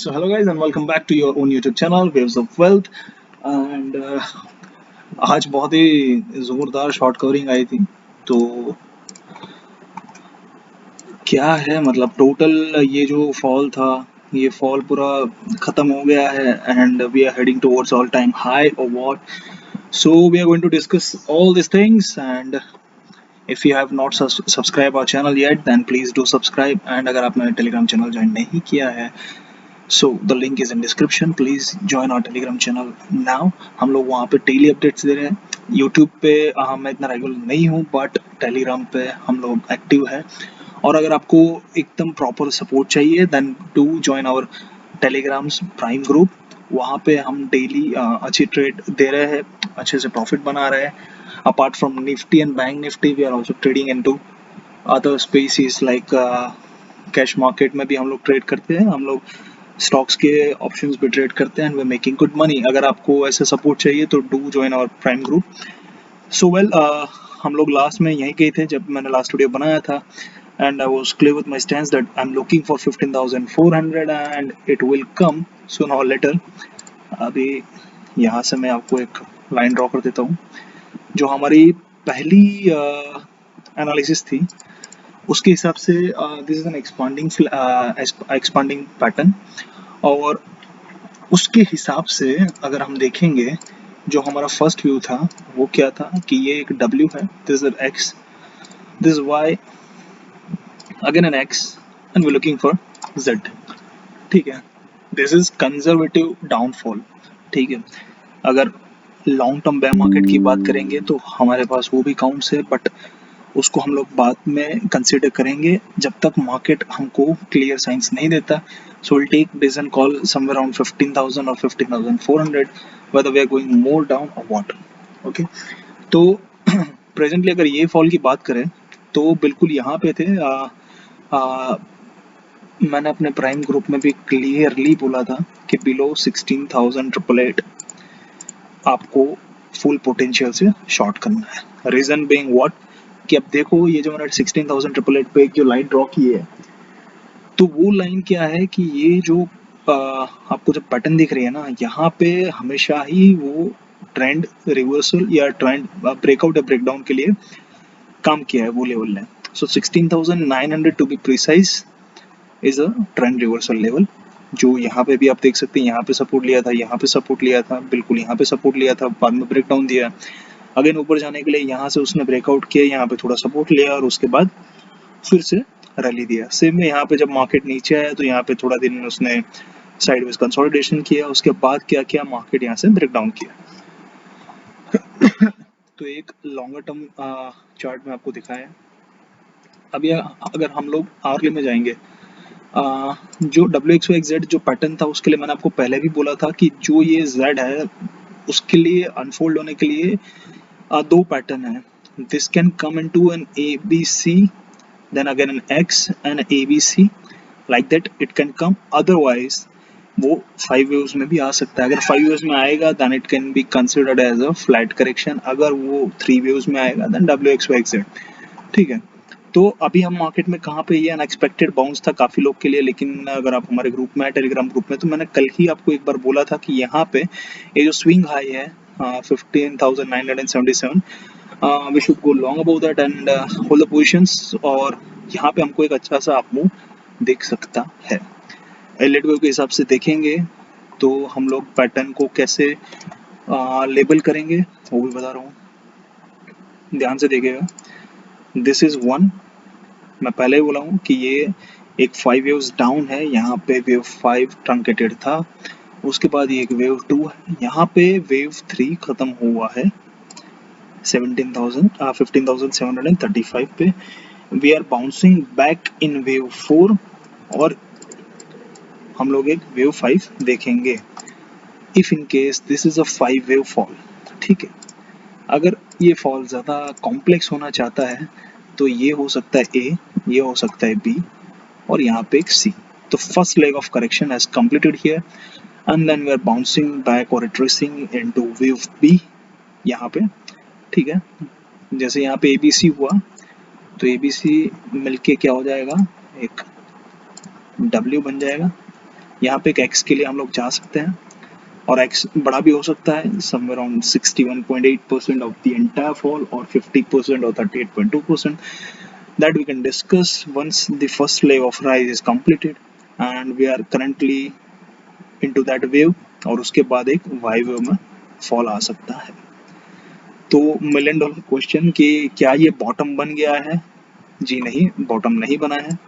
So hello guys and welcome back to your own YouTube channel Waves of Wealth and आज बहुत ही जोरदार short covering आई थी। तो क्या है मतलब टोटल ये जो फॉल था ये फॉल पूरा खत्म हो गया है and we are heading towards all time high और what. So we are going to discuss all this things and if you have not subscribed our channel yet then please do subscribe and अगर आपने Telegram channel join नहीं किया है so the link is in description, please join our Telegram channel now. हम लोग वहाँ पे daily updates दे रहे हैं। यूट्यूब पे मैं इतना रेगुलर नहीं हूँ बट टेलीग्राम पे हम लोग एक्टिव है। और अगर आपको एकदम प्रॉपर सपोर्ट चाहिए then do join our Telegrams prime group. वहाँ पे हम डेली अच्छी ट्रेड दे रहे हैं, अच्छे से प्रॉफिट बना रहे हैं। Apart from Nifty and bank Nifty we are also trading into other species like cash market में भी हम लोग ट्रेड करते हैं। हम लोग स्टॉक्स के ऑप्शंस पे ट्रेड करते हैं and we making good money. अगर आपको ऐसे सपोर्ट चाहिए तो do join our prime group. So well हम लोग लास्ट में यहीं गए थे जब मैंने लास्ट वीडियो बनाया था and I was clear with my stance that I am looking for 15,400 and it will come soon और लेटर। अभी यहाँ से मैं आपको एक लाइन ड्रॉ कर देता हूँ। जो हमारी पहली एनालिसिस थी उसके हिसाब से this is an expanding pattern और उसके हिसाब से अगर हम देखेंगे जो हमारा फर्स्ट व्यू था वो क्या था कि ये एक W है, this is X, this Y, again an X and we looking for Z। ठीक है, दिस इज कंजर्वेटिव डाउनफॉल। ठीक है, अगर लॉन्ग टर्म बेयर मार्केट की बात करेंगे तो हमारे पास वो भी काउंट्स है बट उसको हम लोग बाद में कंसिडर करेंगे जब तक मार्केट हमको क्लियर साइंस नहीं देता। So will take decision call somewhere around 15,000 और 15,400 whether we are going more down or what. Okay, तो प्रेजेंटली अगर ये फॉल की बात करें तो बिल्कुल यहाँ पे थे। मैंने अपने प्राइम ग्रुप में भी क्लियरली बोला था कि बिलो 16,888 आपको फुल पोटेंशियल से शॉर्ट करना है। रीजन बीइंग व्हाट कि अब देखो ये जो मैंने 16,888 पे जो लाइन ड्रॉ की है तो वो लाइन क्या है कि ये जो आपको जब पैटर्न दिख रही है ना यहाँ पे हमेशा ही वो ट्रेंड रिवर्सल या ट्रेंड ब्रेकआउट या ब्रेकडाउन के लिए काम किया है वो लेवल ने। So 16,900 to be precise is a trend reversal level जो यहाँ पे भी आप देख सकते हैं। यहाँ पे सपोर्ट लिया था, यहाँ पे सपोर्ट लिया था, बिल्कुल यहाँ पे सपोर्ट लिया था, बाद में ब्रेकडाउन दिया। अगेन ऊपर जाने के लिए यहाँ से उसने ब्रेकआउट किया, यहाँ पे थोड़ा सपोर्ट लिया और उसके बाद फिर से रैली दिया। सेम में यहाँ पे जब मार्केट नीचे आया तो यहाँ पे थोड़ा दिन उसने साइडवेज कंसोलिडेशन किया, उसके बाद क्या किया मार्केट यहाँ से ब्रेकडाउन किया। तो एक लॉन्गर टर्म चार्ट में आपको दिखाया। अभी अगर हम लोग आवर्ली में जाएंगे जो WXYZ जो पैटर्न था उसके लिए मैंने आपको पहले भी बोला था कि जो ये Z है उसके लिए अनफोल्ड होने के लिए दो पैटर्न है। This can come into an ABC then again an X and ABC like that it can come, otherwise वो 5 waves में भी आ सकता है। अगर 5 waves में आएगा then it can be considered as a flat correction, अगर वो 3 waves में आएगा then WXYZ। ठीक है, तो अभी हम मार्केट में कहाँ पे, ये अनएक्सपेक्टेड बाउंस था काफ़ी लोग के लिए, लेकिन अगर आप हमारे ग्रुप में टेलीग्राम ग्रुप में तो मैंने कल ही आपको एक बार बोला था कि यहाँ पे ये जो स्विंग हाई है 15,977 we should go long about that and hold the positions और यहाँ पे हमको एक अच्छा सा अप मूव दिख सकता है। एलिट वेव के हिसाब से देखेंगे तो हम लोग पैटर्न को कैसे लेबल करेंगे वो भी बता रहा हूँ, ध्यान से देखिएगा। दिस इज वन, मैं पहले ही बोला हूँ कि ये एक 5 वेव्स डाउन है, यहाँ पे वेव 5 ट्रंकेटेड था, उसके बाद ये एक वेव 2 है, यहाँ पे वेव 3 खत्म हुआ है 15,735 पे। We are bouncing back in wave 4 और हम लोग एक वेव 5 देखेंगे if in case this is a 5 wave fall. ठीक है, अगर ये फॉल ज़्यादा कॉम्प्लेक्स होना चाहता है तो ये हो सकता है A, ये हो सकता है B और यहाँ पे एक C। तो first leg of correction has completed here and then we are bouncing back और रिट्रेसिंग इनटू वेव B यहाँ पे। ठीक है, जैसे यहाँ पे ABC हुआ तो ABC मिलके क्या हो जाएगा, एक W बन जाएगा यहाँ पे एक एक्स के लिए हम लोग जा सकते हैं और एक्स बड़ा भी हो सकता है, somewhere around 61.8% of the entire fall और 50% और 38.2%. That we can discuss once the first leg of rise is completed and we are currently into that wave. और उसके बाद एक वाई वेव में फॉल आ सकता है. तो मिलियन डॉलर क्वेश्चन कि क्या ये बॉटम बन गया है? जी नहीं, बॉटम नहीं बना है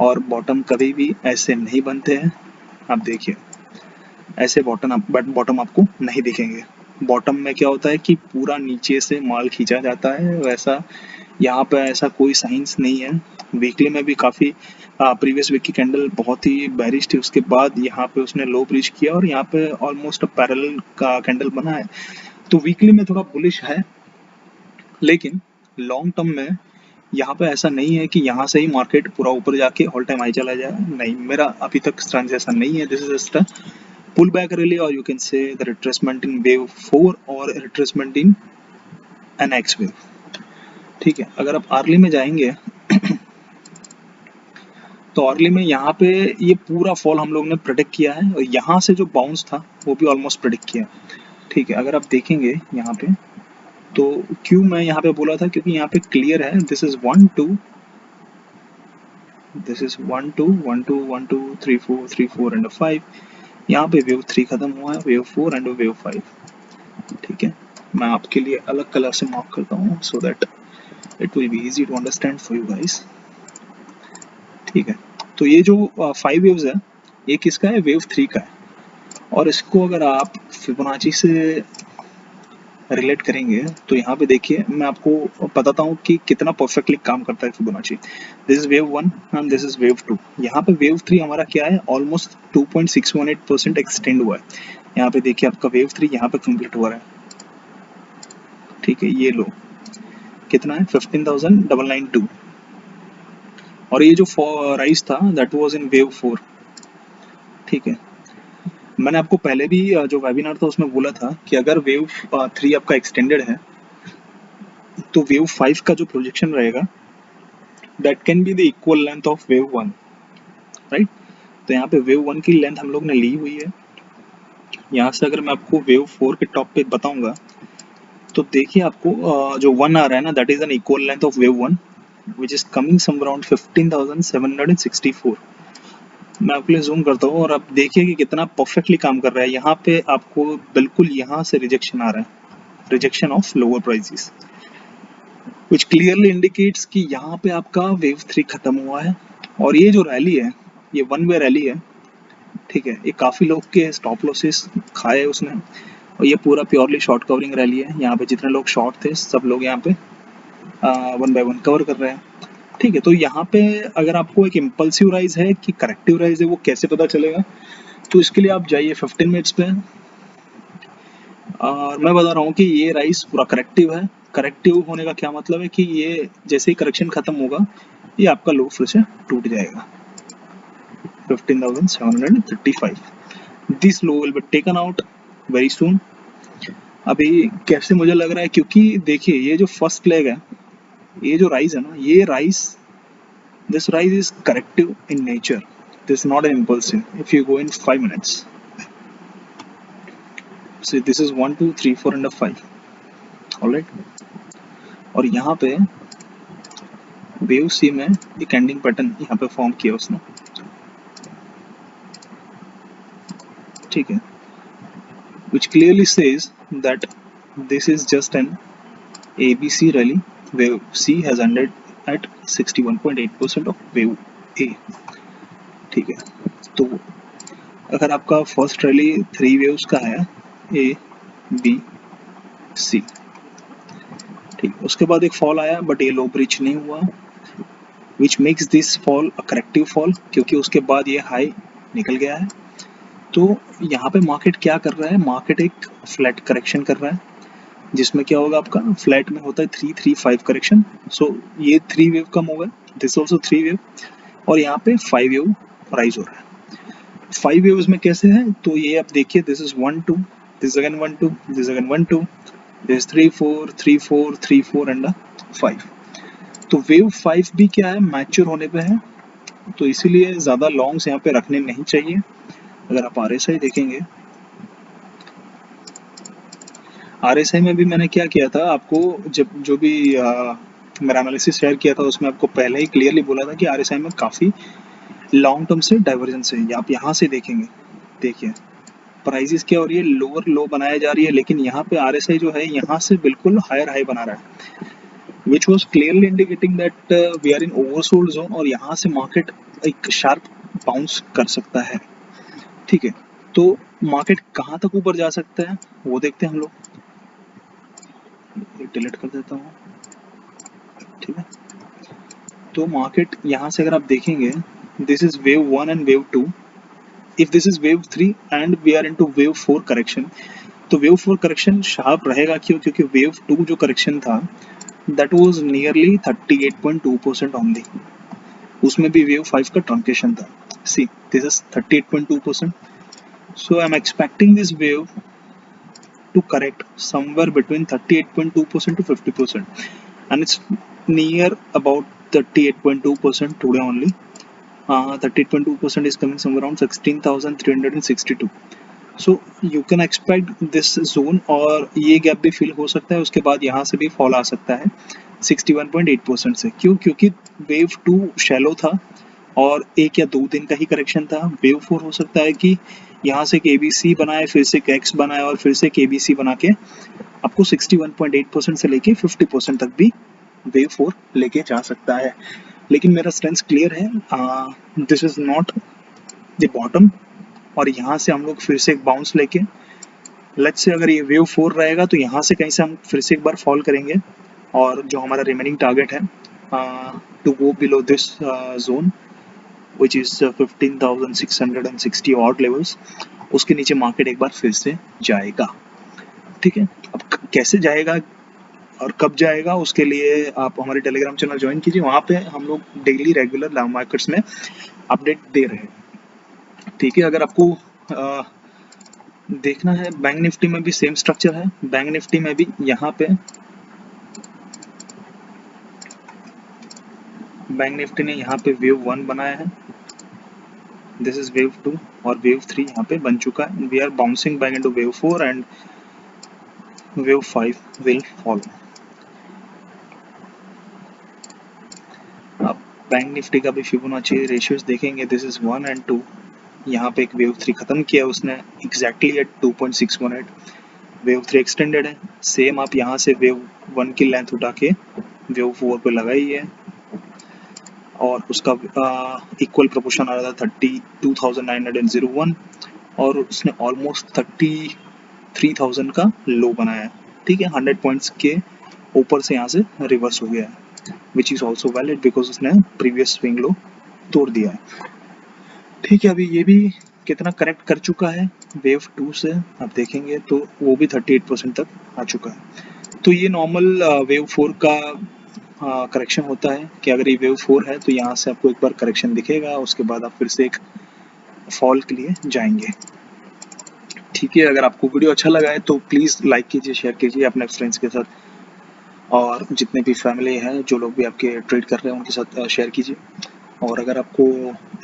और बॉटम कभी भी ऐसे नहीं बनते हैं. आप देखिए, ऐसे बॉटम आपको नहीं दिखेंगे. बॉटम में क्या होता है कि पूरा नीचे से माल खींचा जाता है, वैसा यहाँ पे ऐसा कोई साइंस नहीं है. वीकली में भी काफ़ी प्रीवियस वीक की कैंडल बहुत ही बेरिश थी, उसके बाद यहाँ पे उसने लो ब्रीच किया और यहाँ पे ऑलमोस्ट पैरेलल का कैंडल बना है. तो वीकली में थोड़ा बुलिश है, लेकिन लॉन्ग टर्म में यहाँ पे ऐसा नहीं है कि यहाँ से ही मार्केट पूरा ऊपर जाके ऑल टाइम हाई चला जाए. नहीं, मेरा अभी तक स्ट्रेंथ ऐसा नहीं है. This is just a pull back rally और you can say the retracement in wave 4 और retracement in an X wave. ठीक है, अगर आप अर्ली में जाएंगे तो अर्ली में यहाँ पे ये पूरा फॉल हम लोग ने प्रेडिक्ट किया है और यहाँ से जो बाउंस था वो भी ऑलमोस्ट प्रेडिक्ट किया. ठीक है, अगर आप देखेंगे यहाँ पे तो क्यों मैं यहाँ पे बोला था, क्योंकि यहाँ पे क्लियर है this is 1 2, this is 1 2 1 2 1 2 3 4 3 4 and 5. यहाँ पे वेव 3 खत्म हुआ है, वेव 4 एंड वेव 5. ठीक है, मैं आपके लिए अलग कलर से मार्क करता हूँ so that it will be easy to understand for you guys. ठीक है, तो ये जो 5 वेव्स है ये किसका है? वेव 3 का है. और इसको अगर आप फिबोनाची से रिलेट करेंगे तो यहाँ पे देखिए, मैं आपको बताता हूँ कि कितना परफेक्टली काम करता है Fibonacci. This is wave 1 and this is wave 2. यहाँ पे वेव 3 हमारा क्या है? ऑलमोस्ट 2.618% एक्सटेंड हुआ है. यहाँ पे देखिए आपका वेव 3 यहाँ पे कंप्लीट हुआ है. ठीक है, ये लो कितना है? 15,992. और ये जो राइज था दैट वाज इन वेव 4. ठीक है, मैंने आपको पहले भी जो वेबिनार था उसमें बोला था कि अगर वेव 3 आपका एक्सटेंडेड है तो वेव 5 का जो प्रोजेक्शन रहेगा that can be the equal length of wave 1, right. तो यहाँ पे वेव 1 की लेंथ हम लोग ने ली हुई है. यहाँ से अगर मैं आपको वेव 4 के टॉप पे बताऊंगा तो देखिए आपको जो 1 आ रहा है ना, that is an equal length of wave 1 which is coming some around 15,764. मैं आपके लिए जूम करता हूँ और आप देखिए कि कितना परफेक्टली काम कर रहा है. यहाँ पे आपको बिल्कुल यहाँ से रिजेक्शन आ रहा है, rejection of lower prices, which clearly indicates कि यहाँ पे आपका वेव 3 खत्म हुआ है. और ये जो रैली है ये वन वे रैली है. ठीक है, ये काफ़ी लोग के स्टॉप लॉसेस खाए उसने और ये पूरा प्योरली शॉर्ट कवरिंग रैली है. यहाँ पे जितने लोग शॉर्ट थे सब लोग यहाँ पे वन बाय वन कवर कर रहे हैं. ठीक है, तो यहाँ पे अगर आपको एक इम्पल्सिव राइज है कि करेक्टिव राइज है वो कैसे पता चलेगा, तो इसके लिए आप जाइए 15 मिनट्स पे और मैं बता रहा हूँ कि ये राइज पूरा करेक्टिव है. करेक्टिव होने का क्या मतलब है कि ये जैसे ही करेक्शन खत्म होगा ये आपका लो फिर से टूट जाएगा 15,735. This low will be taken out very soon. अभी कैसे मुझे लग रहा है, क्योंकि देखिए ये जो फर्स्ट लेग है, ये जो राइज है ना, ये rise, this rise is corrective in nature. This not an impulsive. If you go in 5 minutes, so this is 1 2 3 4 and 5. Alright, और यहाँ पे वेव सी में एक एंडिंग पैटर्न यहाँ पे फॉर्म किया उसने. ठीक है, which clearly says that this is just an ABC rally. Wave C has ended at 61.8% of wave A. ठीक है, तो अगर आपका फर्स्ट रैली 3 वेव्स का है A B C, ठीक, उसके बाद एक फॉल आया बट ये लो ब्रिच नहीं हुआ, which makes this fall a corrective fall, क्योंकि उसके बाद ये हाई निकल गया है. तो यहाँ पे मार्केट क्या कर रहा है? मार्केट एक फ्लैट करेक्शन कर रहा है, जिसमें क्या होगा आपका फ्लैट में होता है 3-3-5 करेक्शन. सो ये 3 वेव कम होगा, दिस ऑल्सो 3 वेव, और यहाँ पे 5 वेव राइज हो रहा है. 5 वेव्स में कैसे है? तो ये आप देखिए, this is 1 2, this again 1 2, this again 1 2, this 3 4 3 4 3 4 and 5. तो वेव 5 भी क्या है? मैच्योर होने पे है, तो इसीलिए ज़्यादा लॉन्ग्स यहाँ पे रखने नहीं चाहिए. अगर आप RSI देखेंगे, RSI में भी मैंने क्या किया था आपको, जब जो भी मेरा एनालिसिस शेयर किया था उसमें आपको पहले ही क्लियरली बोला था कि RSI में काफ़ी लॉन्ग टर्म से डाइवर्जेंस है। आप यहाँ से देखेंगे, देखिए प्राइसेस क्या हो रही है, लोअर लो बनाया जा रही है, लेकिन यहाँ पे RSI जो है यहाँ से बिल्कुल हायर हाई बना रहा है, which was clearly indicating that we are in oversold zone, और यहाँ से मार्केट एक शार्प बाउंस कर सकता है। ठीक है, तो मार्केट कहाँ तक ऊपर जा सकता है वो देखते हैं हम लोग। डिलीट कर देता हूँ। ठीक है, तो मार्केट यहाँ से अगर आप देखेंगे, this is wave 1 and wave 2, if this is wave 3 and we are into wave 4 correction, तो वेव 4 करेक्शन शार्प रहेगा। क्यों? क्योंकि वेव 2 जो करेक्शन था दैट वाज नियरली 38.2% ओनली, उसमें भी वेव 5 का ट्रंकेशन था। See this is 38.2%, so I'm expecting this wave to correct somewhere between 38.2% to 50%, and it's near about 38.2% today only. 38.2% is coming somewhere around 16,362. So you can expect this zone, और ये gap भी fill हो सकता है, उसके बाद यहाँ से भी फॉल आ सकता है 61.8% से। क्यों? क्योंकि वेव 2 शैलो था और 1 या 2 दिन का ही करेक्शन था। वेव 4 हो सकता है कि यहाँ से एक ABC बनाए, फिर से एक X बनाए और फिर से एक ABC बना के आपको 61.8% से लेके 50% तक भी वेव 4 लेके जा सकता है। लेकिन मेरा स्टेंस क्लियर है, this is not the bottom, और यहाँ से हम लोग फिर से एक बाउंस लेके, लेट्स से अगर ये वेव 4 रहेगा तो यहाँ से कहीं से हम फिर से एक बार फॉल करेंगे, और जो हमारा रिमेनिंग टारगेट है to go below this zone which is 15,660 odd levels, उसके नीचे मार्केट एक बार फिर से जाएगा। ठीक है, अब कैसे जाएगा और कब जाएगा उसके लिए आप हमारे टेलीग्राम चैनल ज्वाइन कीजिए, वहाँ पे हम लोग डेली रेगुलर लाइव मार्केट्स में अपडेट दे रहे हैं। ठीक है, अगर आपको देखना है, बैंक निफ्टी में भी सेम स्ट्रक्चर है। बैंक निफ्टी में भी यहाँ पे बैंक निफ्टी ने यहाँ पे वेव 1 बनाया है, दिस इज वेव 2, और वेव 3 यहाँ पे बन चुका है। We are bouncing back into wave 4 and wave 5 will follow. आप बैंक निफ्टी का भी फिबोनाची रेशियोज देखेंगे, दिस इज 1 एंड 2, यहाँ पे एक वेव 3 खत्म किया उसने एग्जैक्टली एट 2.618, वेव 3 एक्सटेंडेड है। सेम आप यहाँ से वेव 1 की लेंथ उठा के वेव 4 पे लगाई है, और उसका इक्वल प्रोपोर्शन आ रहा था 32,901, और उसने ऑलमोस्ट 33,000 का लो बनाया। ठीक है, 100 पॉइंट्स के ऊपर से यहाँ से रिवर्स हो गया है, which is also valid because उसने प्रीवियस स्विंग लो तोड़ दिया है। ठीक है, अभी ये भी कितना करेक्ट कर चुका है वेव 2 से आप देखेंगे तो वो भी 38% तक आ चुका है। तो ये नॉर्मल वेव 4 का करेक्शन होता है कि अगर ये वेव 4 है तो यहाँ से आपको एक बार करेक्शन दिखेगा, उसके बाद आप फिर से एक फॉल के लिए जाएंगे। ठीक है, अगर आपको वीडियो अच्छा लगा है तो प्लीज़ लाइक कीजिए, शेयर कीजिए अपने फ्रेंड्स के साथ, और जितने भी फैमिली हैं, जो लोग भी आपके ट्रेड कर रहे हैं उनके साथ शेयर कीजिए। और अगर आपको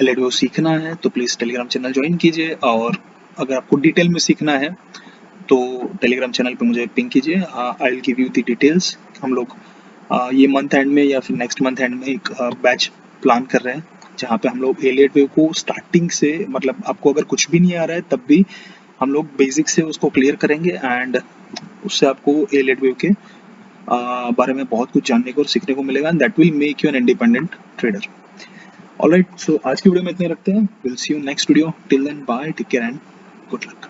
एलएडीओ सीखना है तो प्लीज़ टेलीग्राम चैनल ज्वाइन कीजिए, और अगर आपको डिटेल में सीखना है तो टेलीग्राम चैनल पे मुझे पिंग कीजिए, I will give you the details. हम लोग ये मंथ एंड में या फिर नेक्स्ट मंथ एंड में एक बैच प्लान कर रहे हैं, जहाँ पे हम लोग एलियट वेव को स्टार्टिंग से, मतलब आपको अगर कुछ भी नहीं आ रहा है तब भी हम लोग बेसिक से उसको क्लियर करेंगे, एंड उससे आपको एलियट वेव के बारे में बहुत कुछ जानने को और सीखने को मिलेगा, and that will make you an independent trader. Alright, so आज की वीडियो में इतने रखते हैं, will see you next video, till then bye, take care and good luck.